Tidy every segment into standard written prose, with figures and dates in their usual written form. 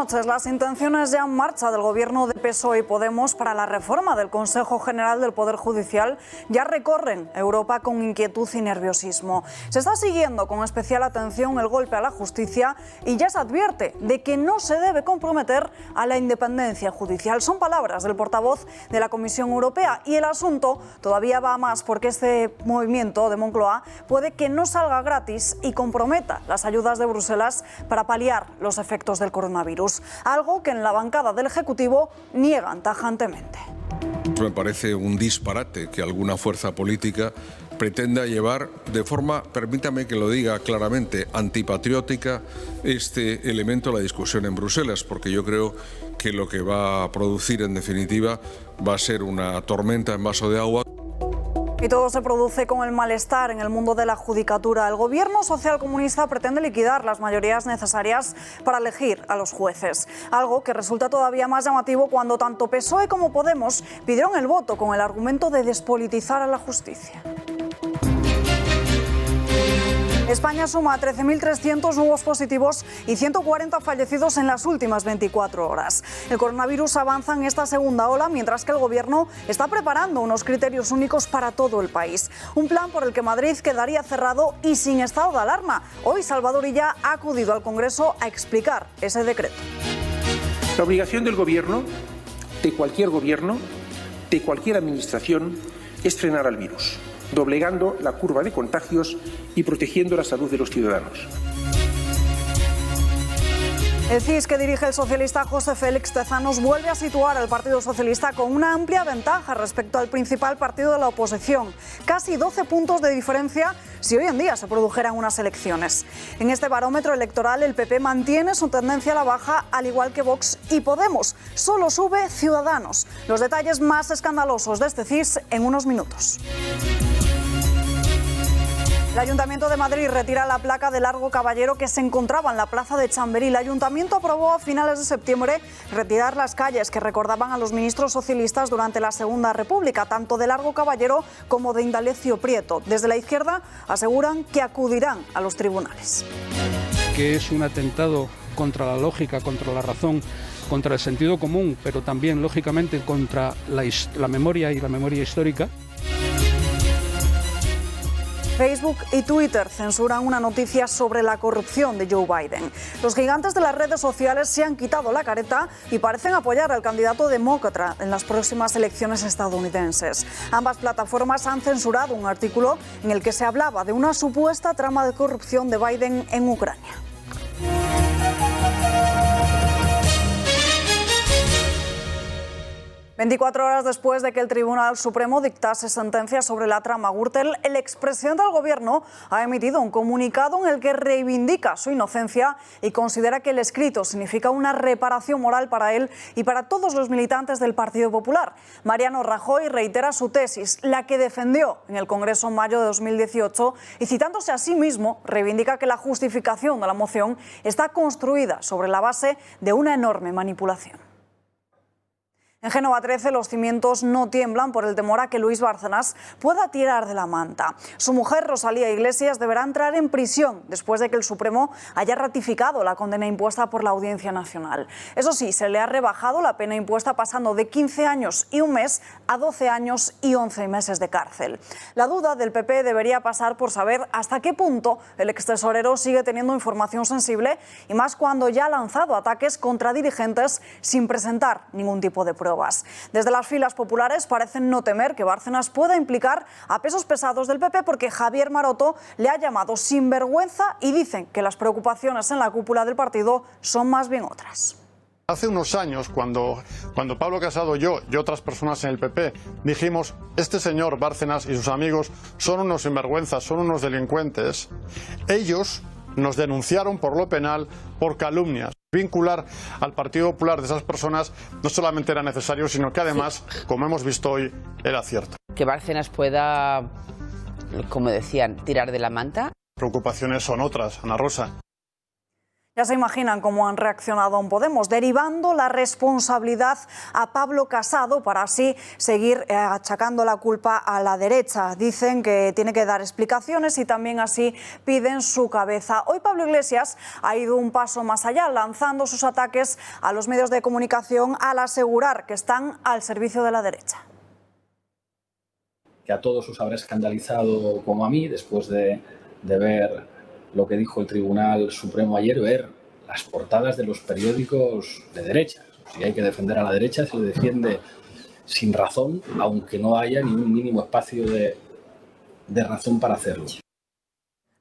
noches. Las intenciones ya en marcha del gobierno de PSOE y Podemos para la reforma del Consejo General del Poder Judicial ya recorren Europa con inquietud y nerviosismo. Se está siguiendo con especial atención el golpe a la justicia y ya se advierte de que no se debe comprometer a la independencia judicial. Son palabras del portavoz de la Comisión Europea y el asunto todavía va a más porque este movimiento de Moncloa puede que no salga gratis y comprometa las ayudas de Bruselas para paliar los efectos del coronavirus, algo que en la bancada del Ejecutivo niegan tajantemente. Me parece un disparate que alguna fuerza política pretenda llevar de forma, permítame que lo diga claramente, antipatriótica este elemento a la discusión en Bruselas, porque yo creo que lo que va a producir en definitiva va a ser una tormenta en vaso de agua. Y todo se produce con el malestar en el mundo de la judicatura. El gobierno socialcomunista pretende liquidar las mayorías necesarias para elegir a los jueces, algo que resulta todavía más llamativo cuando tanto PSOE como Podemos pidieron el voto con el argumento de despolitizar a la justicia. España suma 13.300 nuevos positivos y 140 fallecidos en las últimas 24 horas. El coronavirus avanza en esta segunda ola, mientras que el Gobierno está preparando unos criterios únicos para todo el país. Un plan por el que Madrid quedaría cerrado y sin estado de alarma. Hoy Salvador Illa ha acudido al Congreso a explicar ese decreto. La obligación del Gobierno, de cualquier administración, es frenar al virus, doblegando la curva de contagios y protegiendo la salud de los ciudadanos. El CIS que dirige el socialista José Félix Tezanos vuelve a situar al Partido Socialista con una amplia ventaja respecto al principal partido de la oposición. Casi 12 puntos de diferencia si hoy en día se produjeran unas elecciones. En este barómetro electoral el PP mantiene su tendencia a la baja, al igual que Vox y Podemos. Solo sube Ciudadanos. Los detalles más escandalosos de este CIS en unos minutos. El Ayuntamiento de Madrid retira la placa de Largo Caballero que se encontraba en la plaza de Chamberí. El Ayuntamiento aprobó a finales de septiembre retirar las calles que recordaban a los ministros socialistas durante la Segunda República, tanto de Largo Caballero como de Indalecio Prieto. Desde la izquierda aseguran que acudirán a los tribunales. Que es un atentado contra la lógica, contra la razón, contra el sentido común, pero también, lógicamente, contra la memoria y la memoria histórica. Facebook y Twitter censuran una noticia sobre la corrupción de Joe Biden. Los gigantes de las redes sociales se han quitado la careta y parecen apoyar al candidato demócrata en las próximas elecciones estadounidenses. Ambas plataformas han censurado un artículo en el que se hablaba de una supuesta trama de corrupción de Biden en Ucrania. ...24 horas después de que el Tribunal Supremo dictase sentencia sobre la trama Gürtel, el expresidente del Gobierno ha emitido un comunicado en el que reivindica su inocencia y considera que el escrito significa una reparación moral para él y para todos los militantes del Partido Popular. Mariano Rajoy reitera su tesis, la que defendió en el Congreso en mayo de 2018, y citándose a sí mismo, reivindica que la justificación de la moción está construida sobre la base de una enorme manipulación. En Génova 13 los cimientos no tiemblan por el temor a que Luis Bárcenas pueda tirar de la manta. Su mujer, Rosalía Iglesias, deberá entrar en prisión después de que el Supremo haya ratificado la condena impuesta por la Audiencia Nacional. Eso sí, se le ha rebajado la pena impuesta pasando de 15 años y un mes a 12 años y 11 meses de cárcel. La duda del PP debería pasar por saber hasta qué punto el extesorero sigue teniendo información sensible y más cuando ya ha lanzado ataques contra dirigentes sin presentar ningún tipo de prueba. Desde las filas populares parecen no temer que Bárcenas pueda implicar a pesos pesados del PP porque Javier Maroto le ha llamado sinvergüenza y dicen que las preocupaciones en la cúpula del partido son más bien otras. Hace unos años, cuando Pablo Casado, yo y otras personas en el PP dijimos este señor Bárcenas y sus amigos son unos sinvergüenzas, son unos delincuentes, ellos nos denunciaron por lo penal por calumnias. Vincular al Partido Popular de esas personas no solamente era necesario, sino que además, como hemos visto hoy, era cierto. Que Bárcenas pueda, como decían, tirar de la manta. Preocupaciones son otras, Ana Rosa. Ya se imaginan cómo han reaccionado en Podemos, derivando la responsabilidad a Pablo Casado para así seguir achacando la culpa a la derecha. Dicen que tiene que dar explicaciones y también así piden su cabeza. Hoy Pablo Iglesias ha ido un paso más allá, lanzando sus ataques a los medios de comunicación al asegurar que están al servicio de la derecha. Que a todos os habrá escandalizado como a mí, después de ver lo que dijo el Tribunal Supremo ayer, ver las portadas de los periódicos de derecha. Si hay que defender a la derecha, se le defiende sin razón, aunque no haya ni un mínimo espacio de razón para hacerlo.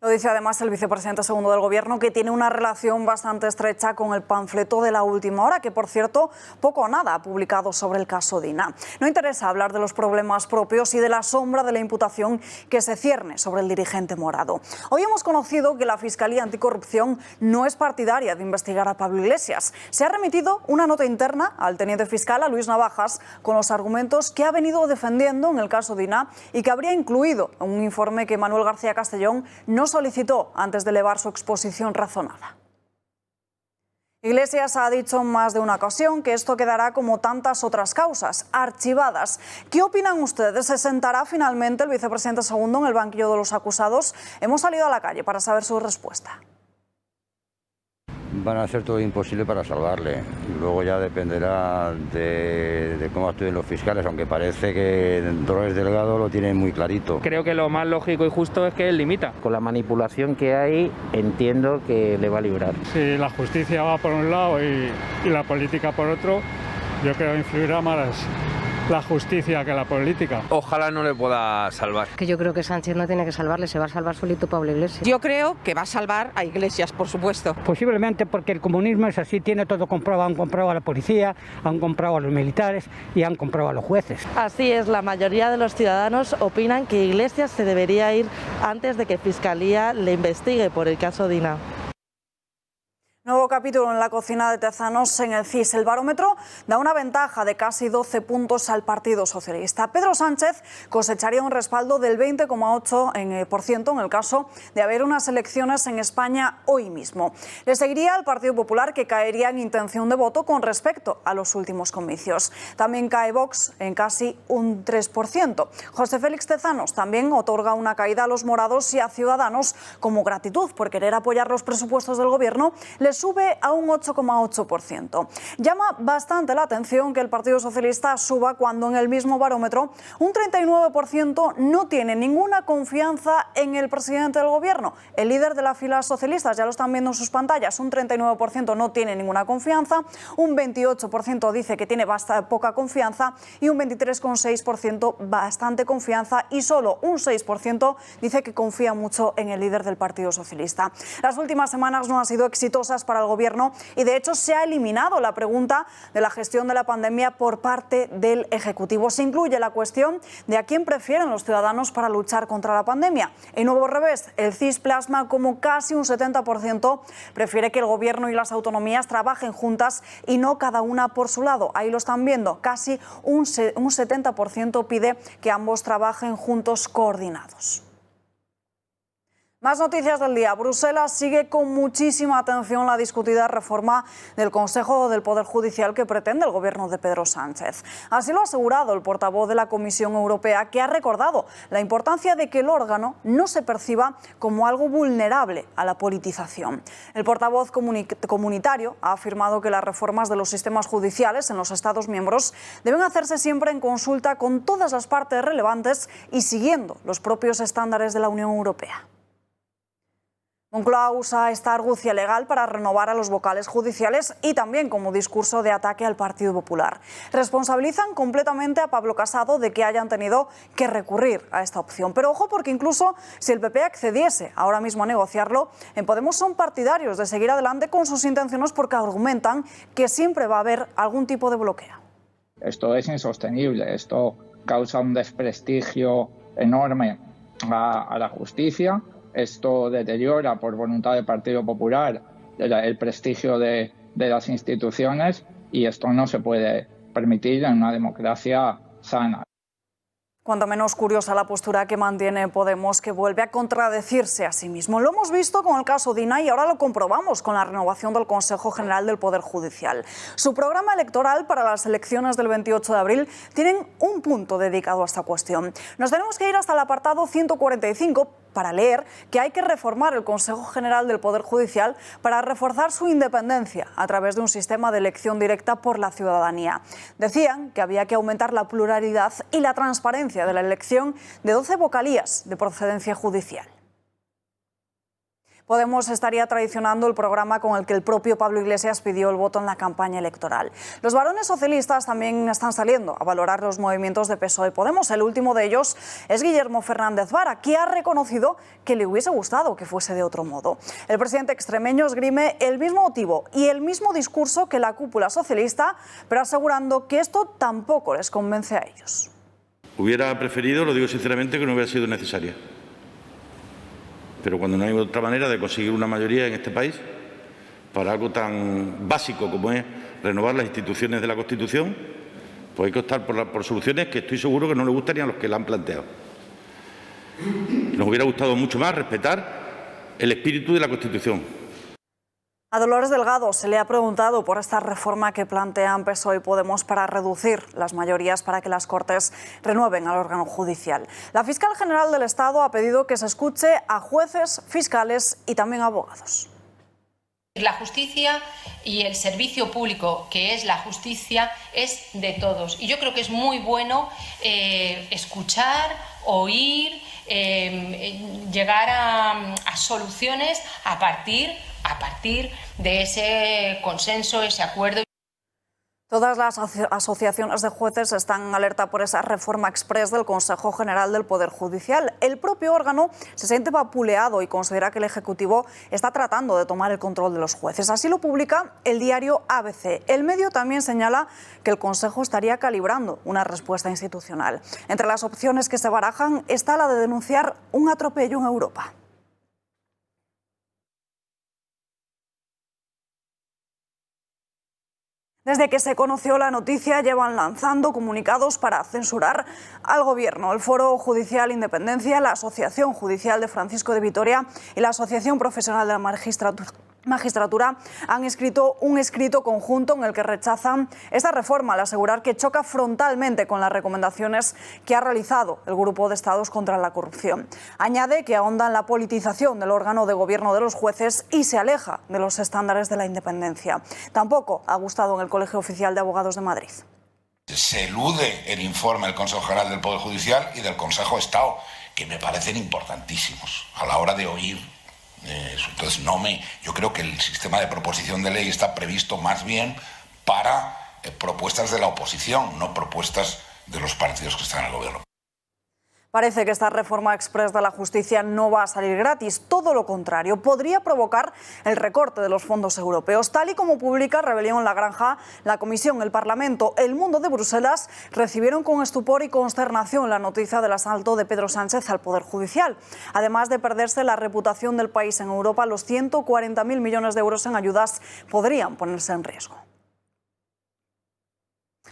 Lo dice además el vicepresidente segundo del Gobierno, que tiene una relación bastante estrecha con el panfleto de la última hora, que por cierto poco o nada ha publicado sobre el caso Dina. No interesa hablar de los problemas propios y de la sombra de la imputación que se cierne sobre el dirigente morado. Hoy hemos conocido que la Fiscalía Anticorrupción no es partidaria de investigar a Pablo Iglesias. Se ha remitido una nota interna al teniente fiscal, a Luis Navajas, con los argumentos que ha venido defendiendo en el caso Dina y que habría incluido en un informe que Manuel García Castellón no solicitó antes de elevar su exposición razonada. Iglesias ha dicho en más de una ocasión que esto quedará como tantas otras causas, archivadas. ¿Qué opinan ustedes? ¿Se sentará finalmente el vicepresidente segundo en el banquillo de los acusados? Hemos salido a la calle para saber su respuesta. Van a hacer todo lo imposible para salvarle. Luego ya dependerá de cómo actúen los fiscales, aunque parece que Dolores Delgado lo tiene muy clarito. Creo que lo más lógico y justo es que él limita. Con la manipulación que hay, entiendo que le va a librar. Si la justicia va por un lado y la política por otro, yo creo que influirá más la justicia que la política. Ojalá no le pueda salvar. Que yo creo que Sánchez no tiene que salvarle, se va a salvar solito Pablo Iglesias. Yo creo que va a salvar a Iglesias, por supuesto. Posiblemente porque el comunismo es así, tiene todo comprado. Han comprado a la policía, han comprado a los militares y han comprado a los jueces. Así es, la mayoría de los ciudadanos opinan que Iglesias se debería ir antes de que Fiscalía le investigue por el caso Dina. Nuevo capítulo en la cocina de Tezanos en el CIS. El barómetro da una ventaja de casi 12 puntos al Partido Socialista. Pedro Sánchez cosecharía un respaldo del 20,8% en el caso de haber unas elecciones en España hoy mismo. Le seguiría el Partido Popular, que caería en intención de voto con respecto a los últimos comicios. También cae Vox en casi un 3%. José Félix Tezanos también otorga una caída a los morados y a Ciudadanos como gratitud por querer apoyar los presupuestos del Gobierno. Le sube a un 8,8%. Llama bastante la atención que el Partido Socialista suba cuando en el mismo barómetro un 39% no tiene ninguna confianza en el presidente del Gobierno. El líder de las filas socialistas, ya lo están viendo en sus pantallas, un 39% no tiene ninguna confianza, un 28% dice que tiene poca confianza y un 23,6% bastante confianza, y solo un 6% dice que confía mucho en el líder del Partido Socialista. Las últimas semanas no han sido exitosas para el Gobierno y de hecho se ha eliminado la pregunta de la gestión de la pandemia por parte del Ejecutivo. Se incluye la cuestión de a quién prefieren los ciudadanos para luchar contra la pandemia. En Nuevo Revés, el CIS plasma como casi un 70% prefiere que el Gobierno y las autonomías trabajen juntas y no cada una por su lado. Ahí lo están viendo, casi un 70% pide que ambos trabajen juntos coordinados. Más noticias del día. Bruselas sigue con muchísima atención la discutida reforma del Consejo del Poder Judicial que pretende el Gobierno de Pedro Sánchez. Así lo ha asegurado el portavoz de la Comisión Europea, que ha recordado la importancia de que el órgano no se perciba como algo vulnerable a la politización. El portavoz comunitario ha afirmado que las reformas de los sistemas judiciales en los Estados miembros deben hacerse siempre en consulta con todas las partes relevantes y siguiendo los propios estándares de la Unión Europea. Moncloa usa esta argucia legal para renovar a los vocales judiciales y también como discurso de ataque al Partido Popular. Responsabilizan completamente a Pablo Casado de que hayan tenido que recurrir a esta opción. Pero ojo, porque incluso si el PP accediese ahora mismo a negociarlo, en Podemos son partidarios de seguir adelante con sus intenciones porque argumentan que siempre va a haber algún tipo de bloqueo. Esto es insostenible, esto causa un desprestigio enorme a la justicia. Esto deteriora, por voluntad del Partido Popular, el prestigio de las instituciones, y esto no se puede permitir en una democracia sana. Cuanto menos curiosa la postura que mantiene Podemos, que vuelve a contradecirse a sí mismo. Lo hemos visto con el caso Dina y ahora lo comprobamos con la renovación del Consejo General del Poder Judicial. Su programa electoral para las elecciones del 28 de abril tienen un punto dedicado a esta cuestión. Nos tenemos que ir hasta el apartado 145 para leer que hay que reformar el Consejo General del Poder Judicial para reforzar su independencia a través de un sistema de elección directa por la ciudadanía. Decían que había que aumentar la pluralidad y la transparencia de la elección de 12 vocalías de procedencia judicial. Podemos estaría traicionando el programa con el que el propio Pablo Iglesias pidió el voto en la campaña electoral. Los varones socialistas también están saliendo a valorar los movimientos de PSOE y Podemos. El último de ellos es Guillermo Fernández Vara, que ha reconocido que le hubiese gustado que fuese de otro modo. El presidente extremeño esgrime el mismo motivo y el mismo discurso que la cúpula socialista, pero asegurando que esto tampoco les convence a ellos. Hubiera preferido, lo digo sinceramente, que no hubiera sido necesaria. Pero cuando no hay otra manera de conseguir una mayoría en este país para algo tan básico como es renovar las instituciones de la Constitución, pues hay que optar por soluciones que estoy seguro que no le gustarían a los que la han planteado. Nos hubiera gustado mucho más respetar el espíritu de la Constitución. A Dolores Delgado se le ha preguntado por esta reforma que plantean PSOE y Podemos para reducir las mayorías para que las Cortes renueven al órgano judicial. La fiscal general del Estado ha pedido que se escuche a jueces, fiscales y también abogados. La justicia y el servicio público, que es la justicia, es de todos. Y yo creo que es muy bueno escuchar, oír, llegar a soluciones a partir de ese consenso, ese acuerdo. Todas las asociaciones de jueces están en alerta por esa reforma express del Consejo General del Poder Judicial. El propio órgano se siente vapuleado y considera que el Ejecutivo está tratando de tomar el control de los jueces. Así lo publica el diario ABC. El medio también señala que el Consejo estaría calibrando una respuesta institucional. Entre las opciones que se barajan está la de denunciar un atropello en Europa. Desde que se conoció la noticia llevan lanzando comunicados para censurar al Gobierno. El Foro Judicial Independencia, la Asociación Judicial de Francisco de Vitoria y la Asociación Profesional de la Magistratura han escrito un escrito conjunto en el que rechazan esta reforma al asegurar que choca frontalmente con las recomendaciones que ha realizado el Grupo de Estados contra la Corrupción. Añade que ahonda en la politización del órgano de gobierno de los jueces y se aleja de los estándares de la independencia. Tampoco ha gustado en el Colegio Oficial de Abogados de Madrid. Se elude el informe del Consejo General del Poder Judicial y del Consejo de Estado, que me parecen importantísimos a la hora de oír. Entonces yo creo que el sistema de proposición de ley está previsto más bien para propuestas de la oposición, no propuestas de los partidos que están en el gobierno. Parece que esta reforma express de la justicia no va a salir gratis, todo lo contrario, podría provocar el recorte de los fondos europeos. Tal y como publica Rebelión en la Granja, la Comisión, el Parlamento, el Mundo de Bruselas recibieron con estupor y consternación la noticia del asalto de Pedro Sánchez al Poder Judicial. Además de perderse la reputación del país en Europa, los 140.000 millones de euros en ayudas podrían ponerse en riesgo.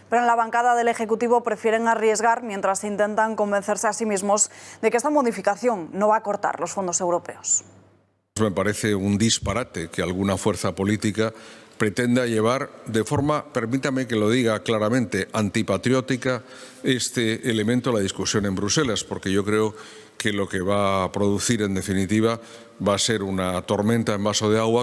Pero en la bancada del Ejecutivo prefieren arriesgar mientras intentan convencerse a sí mismos de que esta modificación no va a cortar los fondos europeos. Me parece un disparate que alguna fuerza política pretenda llevar de forma, permítame que lo diga claramente, antipatriótica este elemento a la discusión en Bruselas, porque yo creo que lo que va a producir en definitiva va a ser una tormenta en vaso de agua.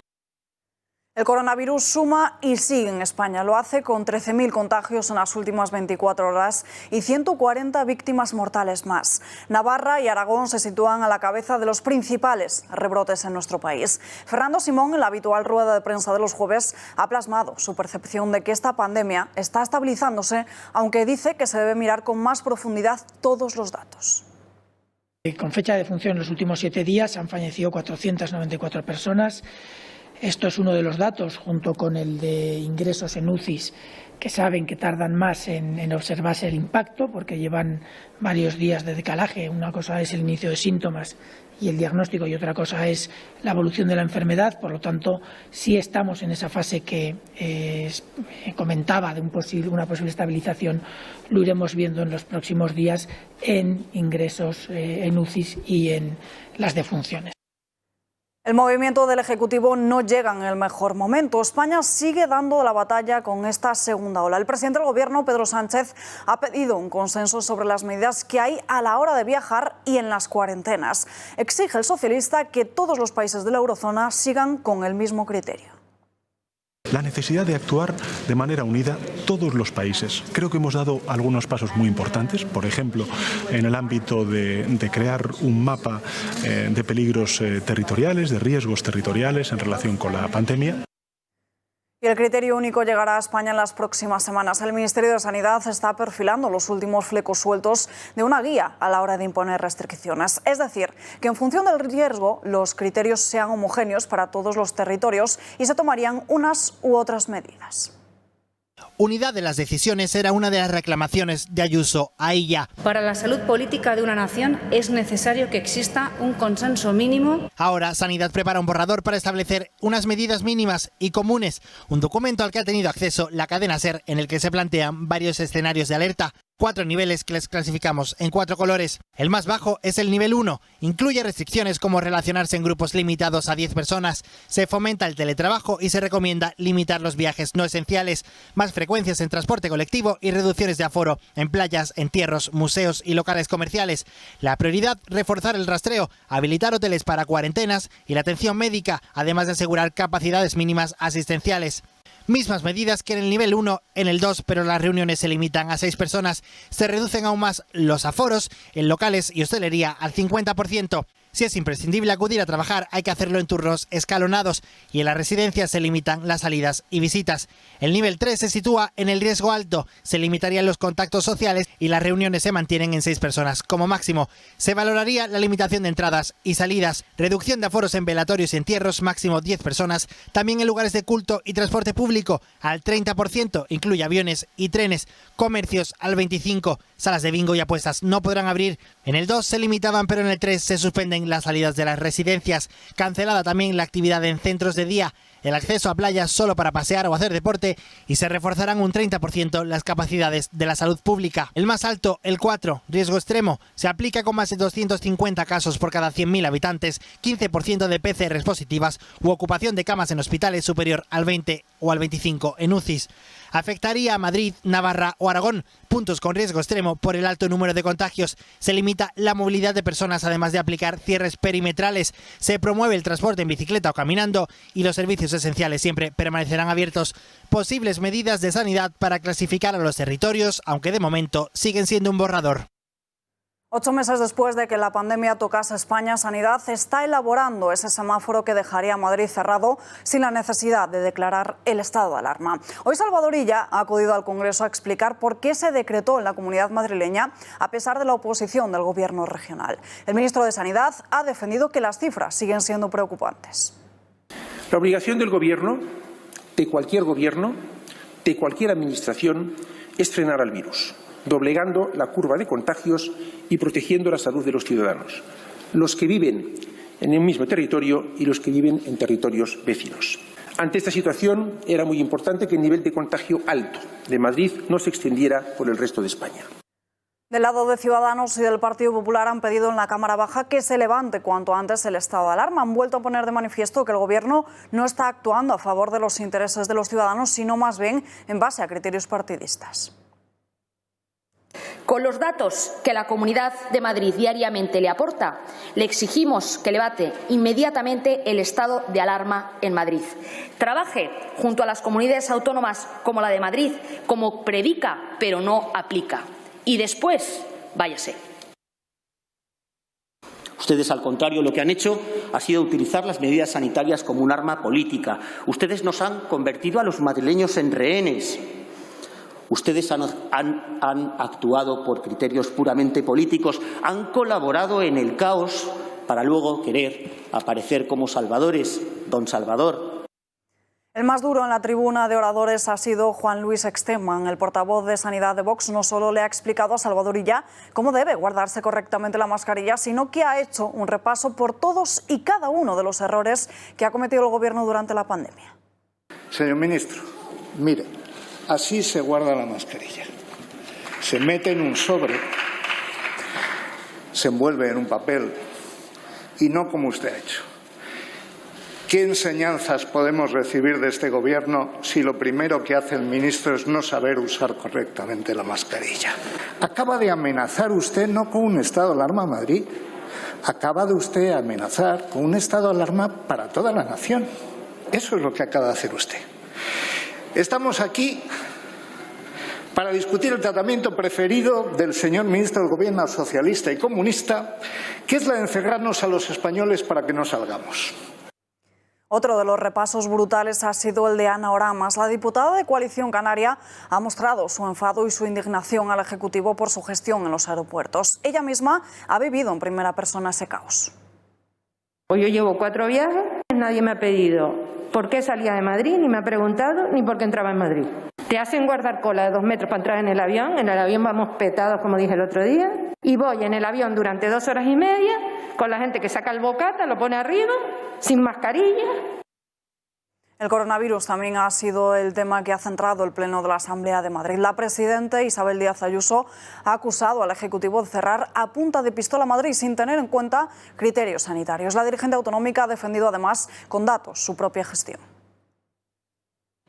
El coronavirus suma y sigue en España. Lo hace con 13.000 contagios en las últimas 24 horas y 140 víctimas mortales más. Navarra y Aragón se sitúan a la cabeza de los principales rebrotes en nuestro país. Fernando Simón, en la habitual rueda de prensa de los jueves, ha plasmado su percepción de que esta pandemia está estabilizándose, aunque dice que se debe mirar con más profundidad todos los datos. Con fecha de defunción en los últimos 7 días han fallecido 494 personas. Esto es uno de los datos, junto con el de ingresos en UCIs, que saben que tardan más en observarse el impacto porque llevan varios días de decalaje. Una cosa es el inicio de síntomas y el diagnóstico y otra cosa es la evolución de la enfermedad. Por lo tanto, sí estamos en esa fase que comentaba de una posible estabilización. Lo iremos viendo en los próximos días en ingresos en UCIs y en las defunciones. El movimiento del Ejecutivo no llega en el mejor momento. España sigue dando la batalla con esta segunda ola. El presidente del Gobierno, Pedro Sánchez, ha pedido un consenso sobre las medidas que hay a la hora de viajar y en las cuarentenas. Exige el socialista que todos los países de la eurozona sigan con el mismo criterio. La necesidad de actuar de manera unida todos los países. Creo que hemos dado algunos pasos muy importantes, por ejemplo, en el ámbito de crear un mapa de peligros territoriales, de riesgos territoriales en relación con la pandemia. Y el criterio único llegará a España en las próximas semanas. El Ministerio de Sanidad está perfilando los últimos flecos sueltos de una guía a la hora de imponer restricciones. Es decir, que en función del riesgo, los criterios sean homogéneos para todos los territorios y se tomarían unas u otras medidas. Unidad de las decisiones era una de las reclamaciones de Ayuso a ella. Para la salud política de una nación es necesario que exista un consenso mínimo. Ahora, Sanidad prepara un borrador para establecer unas medidas mínimas y comunes, un documento al que ha tenido acceso la cadena SER en el que se plantean varios escenarios de alerta. 4 niveles que les clasificamos en 4 colores. El más bajo es el nivel 1. Incluye restricciones como relacionarse en grupos limitados a 10 personas. Se fomenta el teletrabajo y se recomienda limitar los viajes no esenciales, más frecuencias en transporte colectivo y reducciones de aforo en playas, entierros, museos y locales comerciales. La prioridad, reforzar el rastreo, habilitar hoteles para cuarentenas y la atención médica, además de asegurar capacidades mínimas asistenciales. Mismas medidas que en el nivel 1, en el 2, pero las reuniones se limitan a 6 personas. Se reducen aún más los aforos en locales y hostelería al 50%. Si es imprescindible acudir a trabajar, hay que hacerlo en turnos escalonados y en las residencias se limitan las salidas y visitas. El nivel 3 se sitúa en el riesgo alto. Se limitarían los contactos sociales y las reuniones se mantienen en 6 personas como máximo. Se valoraría la limitación de entradas y salidas. Reducción de aforos en velatorios y entierros, máximo 10 personas. También en lugares de culto y transporte público al 30%. Incluye aviones y trenes. Comercios al 25%. Salas de bingo y apuestas no podrán abrir. En el 2 se limitaban, pero en el 3 se suspenden las salidas de las residencias. Cancelada también la actividad en centros de día, el acceso a playas solo para pasear o hacer deporte y se reforzarán un 30% las capacidades de la salud pública. El más alto, el 4, riesgo extremo, se aplica con más de 250 casos por cada 100.000 habitantes, 15% de PCRs positivas u ocupación de camas en hospitales superior al 20 o al 25 en UCIs. Afectaría a Madrid, Navarra o Aragón, puntos con riesgo extremo por el alto número de contagios. Se limita la movilidad de personas, además de aplicar cierres perimetrales. Se promueve el transporte en bicicleta o caminando y los servicios esenciales siempre permanecerán abiertos. Posibles medidas de sanidad para clasificar a los territorios, aunque de momento siguen siendo un borrador. 8 meses después de que la pandemia tocase España, Sanidad está elaborando ese semáforo que dejaría a Madrid cerrado sin la necesidad de declarar el estado de alarma. Hoy Salvador Illa ha acudido al Congreso a explicar por qué se decretó en la Comunidad madrileña a pesar de la oposición del Gobierno regional. El ministro de Sanidad ha defendido que las cifras siguen siendo preocupantes. La obligación del Gobierno, de cualquier administración, es frenar al virus, doblegando la curva de contagios y protegiendo la salud de los ciudadanos, los que viven en un mismo territorio y los que viven en territorios vecinos. Ante esta situación, era muy importante que el nivel de contagio alto de Madrid no se extendiera por el resto de España. Del lado de Ciudadanos y del Partido Popular han pedido en la Cámara Baja que se levante cuanto antes el estado de alarma. Han vuelto a poner de manifiesto que el Gobierno no está actuando a favor de los intereses de los ciudadanos, sino más bien en base a criterios partidistas. Con los datos que la Comunidad de Madrid diariamente le aporta, le exigimos que levante inmediatamente el estado de alarma en Madrid. Trabaje junto a las comunidades autónomas como la de Madrid, como predica pero no aplica. Y después, váyase. Ustedes, al contrario, lo que han hecho ha sido utilizar las medidas sanitarias como un arma política. Ustedes nos han convertido a los madrileños en rehenes. Ustedes han actuado por criterios puramente políticos, han colaborado en el caos para luego querer aparecer como salvadores. Don Salvador, El más duro en la tribuna de oradores ha sido Juan Luis Exteman. El portavoz de Sanidad de Vox no solo le ha explicado a Salvador Illa cómo debe guardarse correctamente la mascarilla, sino que ha hecho un repaso por todos y cada uno de los errores que ha cometido el Gobierno durante la pandemia. Señor ministro, mire, así se guarda la mascarilla. Se mete en un sobre, se envuelve en un papel y no como usted ha hecho. ¿Qué enseñanzas podemos recibir de este Gobierno si lo primero que hace el ministro es no saber usar correctamente la mascarilla? Acaba de amenazar usted no con un estado de alarma a Madrid, acaba de usted amenazar con un estado de alarma para toda la nación. Eso es lo que acaba de hacer usted. Estamos aquí para discutir el tratamiento preferido del señor ministro del Gobierno socialista y comunista, que es la de encerrarnos a los españoles para que no salgamos. Otro de los repasos brutales ha sido el de Ana Oramas. La diputada de Coalición Canaria ha mostrado su enfado y su indignación al Ejecutivo por su gestión en los aeropuertos. Ella misma ha vivido en primera persona ese caos. Pues yo llevo 4 viajes, nadie me ha pedido por qué salía de Madrid, ni me ha preguntado, ni por qué entraba en Madrid. Te hacen guardar cola de 2 metros para entrar en el avión vamos petados, como dije el otro día, y voy en el avión durante 2 horas y media con la gente que saca el bocata, lo pone arriba, sin mascarilla. El coronavirus también ha sido el tema que ha centrado el Pleno de la Asamblea de Madrid. La presidenta Isabel Díaz Ayuso ha acusado al Ejecutivo de cerrar a punta de pistola Madrid sin tener en cuenta criterios sanitarios. La dirigente autonómica ha defendido además con datos su propia gestión.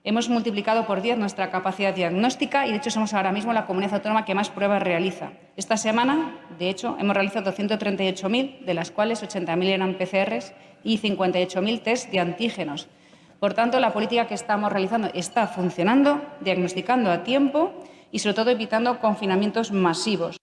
Hemos multiplicado por 10 nuestra capacidad diagnóstica y, de hecho, somos ahora mismo la comunidad autónoma que más pruebas realiza. Esta semana, de hecho, hemos realizado 138.000, de las cuales 80.000 eran PCRs y 58.000 test de antígenos. Por tanto, la política que estamos realizando está funcionando, diagnosticando a tiempo y, sobre todo, evitando confinamientos masivos.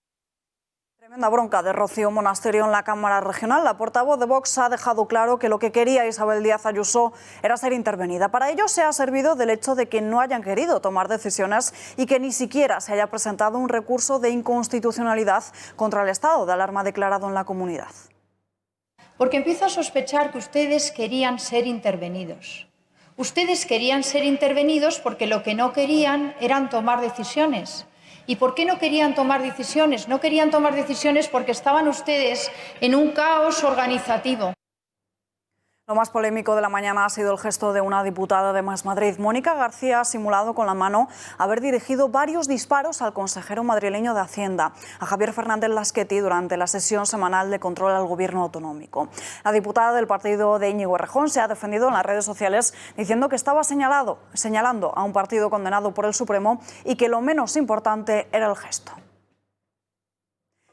Tremenda bronca de Rocío Monasterio en la Cámara Regional. La portavoz de Vox ha dejado claro que lo que quería Isabel Díaz Ayuso era ser intervenida. Para ello se ha servido del hecho de que no hayan querido tomar decisiones y que ni siquiera se haya presentado un recurso de inconstitucionalidad contra el estado de alarma declarado en la comunidad. Porque empiezo a sospechar que ustedes querían ser intervenidos. Ustedes querían ser intervenidos porque lo que no querían eran tomar decisiones. ¿Y por qué no querían tomar decisiones? No querían tomar decisiones porque estaban ustedes en un caos organizativo. Lo más polémico de la mañana ha sido el gesto de una diputada de Más Madrid. Mónica García ha simulado con la mano haber dirigido varios disparos al consejero madrileño de Hacienda, a Javier Fernández Lasqueti, durante la sesión semanal de control al Gobierno autonómico. La diputada del partido de Íñigo Errejón se ha defendido en las redes sociales diciendo que estaba señalando a un partido condenado por el Supremo y que lo menos importante era el gesto.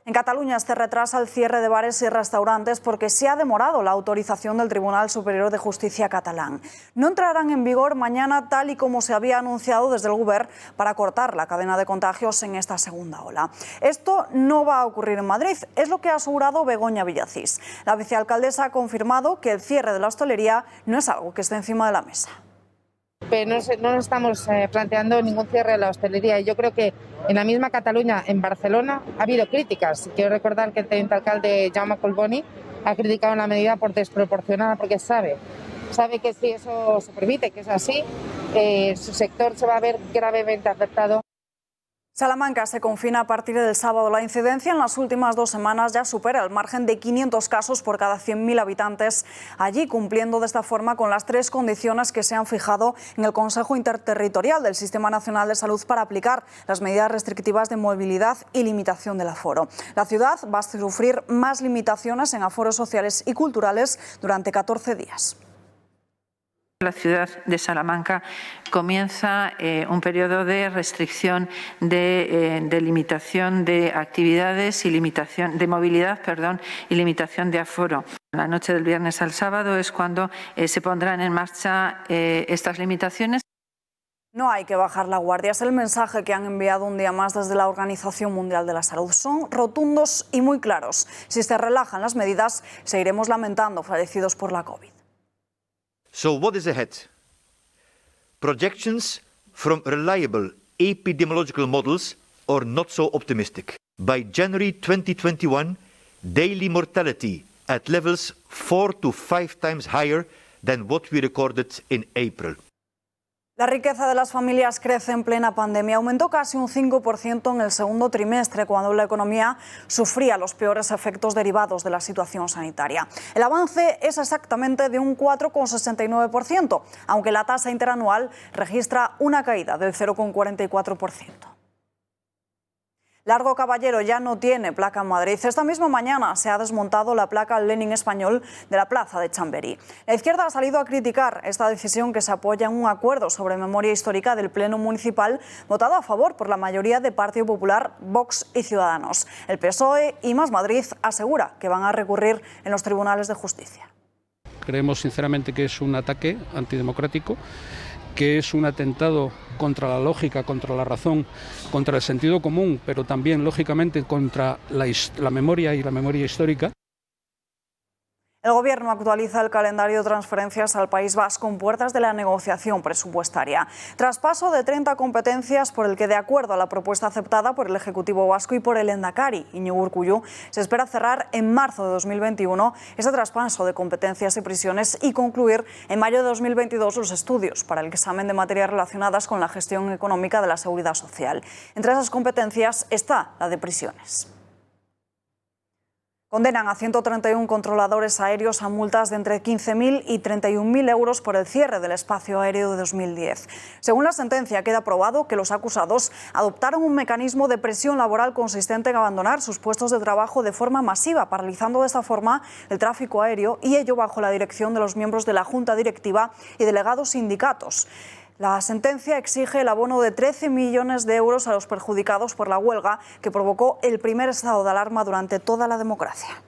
En Cataluña se retrasa el cierre de bares y restaurantes porque se ha demorado la autorización del Tribunal Superior de Justicia catalán. No entrarán en vigor mañana, tal y como se había anunciado desde el Govern, para cortar la cadena de contagios en esta segunda ola. Esto no va a ocurrir en Madrid, es lo que ha asegurado Begoña Villacís. La vicealcaldesa ha confirmado que el cierre de la hostelería no es algo que esté encima de la mesa. No nos estamos planteando ningún cierre de la hostelería. Y yo creo que en la misma Cataluña, en Barcelona, ha habido críticas. Quiero recordar que el teniente alcalde Jaume Collboni ha criticado la medida por desproporcionada, porque sabe que si eso se permite, que es así, su sector se va a ver gravemente afectado. Salamanca se confina a partir del sábado. La incidencia en las últimas 2 semanas ya supera el margen de 500 casos por cada 100.000 habitantes, allí cumpliendo de esta forma con las 3 condiciones que se han fijado en el Consejo Interterritorial del Sistema Nacional de Salud para aplicar las medidas restrictivas de movilidad y limitación del aforo. La ciudad va a sufrir más limitaciones en aforos sociales y culturales durante 14 días. La ciudad de Salamanca comienza un periodo de restricción, de limitación de actividades y limitación de movilidad, y limitación de aforo. La noche del viernes al sábado es cuando se pondrán en marcha estas limitaciones. No hay que bajar la guardia, es el mensaje que han enviado un día más desde la Organización Mundial de la Salud. Son rotundos y muy claros. Si se relajan las medidas, seguiremos lamentando fallecidos por la COVID. So what is ahead? Projections from reliable epidemiological models are not so optimistic. By January 2021, daily mortality at levels 4 to 5 times higher than what we recorded in April. La riqueza de las familias crece en plena pandemia. Aumentó casi un 5% en el segundo trimestre, cuando la economía sufría los peores efectos derivados de la situación sanitaria. El avance es exactamente de un 4,69%, aunque la tasa interanual registra una caída del 0,44%. Largo Caballero ya no tiene placa en Madrid. Esta misma mañana se ha desmontado la placa Lenin español de la plaza de Chamberí. La izquierda ha salido a criticar esta decisión, que se apoya en un acuerdo sobre memoria histórica del Pleno Municipal, votado a favor por la mayoría de Partido Popular, Vox y Ciudadanos. El PSOE y Más Madrid asegura que van a recurrir en los tribunales de justicia. Creemos sinceramente que es un ataque antidemocrático, que es un atentado contra la lógica, contra la razón, contra el sentido común, pero también, lógicamente, contra la memoria y la memoria histórica. El Gobierno actualiza el calendario de transferencias al País Vasco en puertas de la negociación presupuestaria. Traspaso de 30 competencias por el que, de acuerdo a la propuesta aceptada por el Ejecutivo vasco y por el Lehendakari, Iñigo Urkullu, se espera cerrar en marzo de 2021 ese traspaso de competencias y prisiones y concluir en mayo de 2022 los estudios para el examen de materias relacionadas con la gestión económica de la seguridad social. Entre esas competencias está la de prisiones. Condenan a 131 controladores aéreos a multas de entre 15.000 y 31.000 euros por el cierre del espacio aéreo de 2010. Según la sentencia, queda probado que los acusados adoptaron un mecanismo de presión laboral consistente en abandonar sus puestos de trabajo de forma masiva, paralizando de esta forma el tráfico aéreo, y ello bajo la dirección de los miembros de la Junta Directiva y delegados sindicatos. La sentencia exige el abono de 13 millones de euros a los perjudicados por la huelga que provocó el primer estado de alarma durante toda la democracia.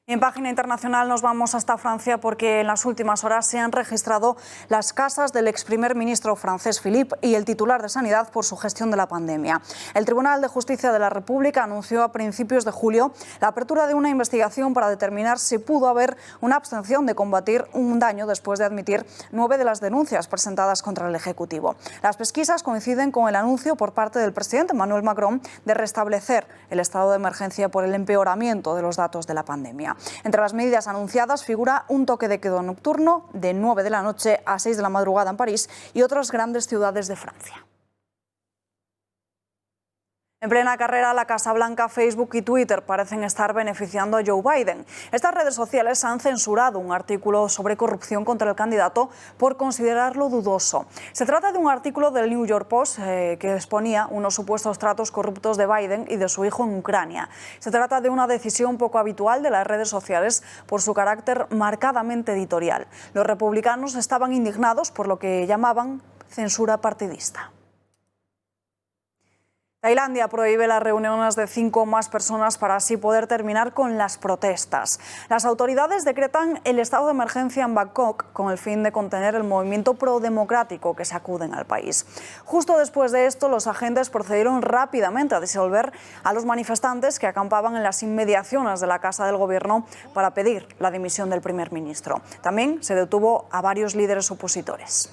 En página internacional nos vamos hasta Francia, porque en las últimas horas se han registrado las casas del ex primer ministro francés Philippe y el titular de Sanidad por su gestión de la pandemia. El Tribunal de Justicia de la República anunció a principios de julio la apertura de una investigación para determinar si pudo haber una abstención de combatir un daño después de admitir 9 de las denuncias presentadas contra el Ejecutivo. Las pesquisas coinciden con el anuncio por parte del presidente Emmanuel Macron de restablecer el estado de emergencia por el empeoramiento de los datos de la pandemia. Entre las medidas anunciadas figura un toque de queda nocturno de 9 de la noche a 6 de la madrugada en París y otras grandes ciudades de Francia. En plena carrera, la Casa Blanca, Facebook y Twitter parecen estar beneficiando a Joe Biden. Estas redes sociales han censurado un artículo sobre corrupción contra el candidato por considerarlo dudoso. Se trata de un artículo del New York Post que exponía unos supuestos tratos corruptos de Biden y de su hijo en Ucrania. Se trata de una decisión poco habitual de las redes sociales por su carácter marcadamente editorial. Los republicanos estaban indignados por lo que llamaban censura partidista. Tailandia prohíbe las reuniones de 5 o más personas para así poder terminar con las protestas. Las autoridades decretan el estado de emergencia en Bangkok con el fin de contener el movimiento prodemocrático que sacuden al país. Justo después de esto, los agentes procedieron rápidamente a disolver a los manifestantes que acampaban en las inmediaciones de la Casa del Gobierno para pedir la dimisión del primer ministro. También se detuvo a varios líderes opositores.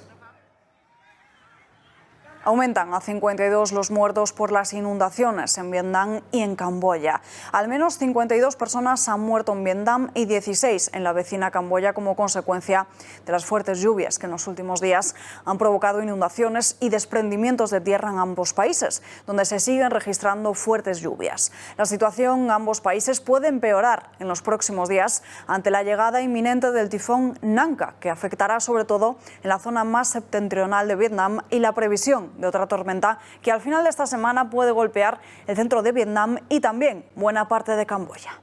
Aumentan a 52 los muertos por las inundaciones en Vietnam y en Camboya. Al menos 52 personas han muerto en Vietnam y 16 en la vecina Camboya como consecuencia de las fuertes lluvias que en los últimos días han provocado inundaciones y desprendimientos de tierra en ambos países, donde se siguen registrando fuertes lluvias. La situación en ambos países puede empeorar en los próximos días ante la llegada inminente del tifón Nanca, que afectará sobre todo en la zona más septentrional de Vietnam, y la previsión de otra tormenta que al final de esta semana puede golpear el centro de Vietnam y también buena parte de Camboya.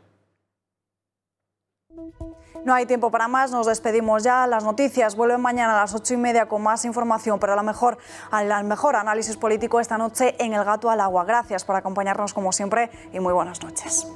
No hay tiempo para más, nos despedimos ya. Las noticias vuelven mañana a las 8:30 con más información, pero al mejor análisis político esta noche en El Gato al Agua. Gracias por acompañarnos como siempre y muy buenas noches.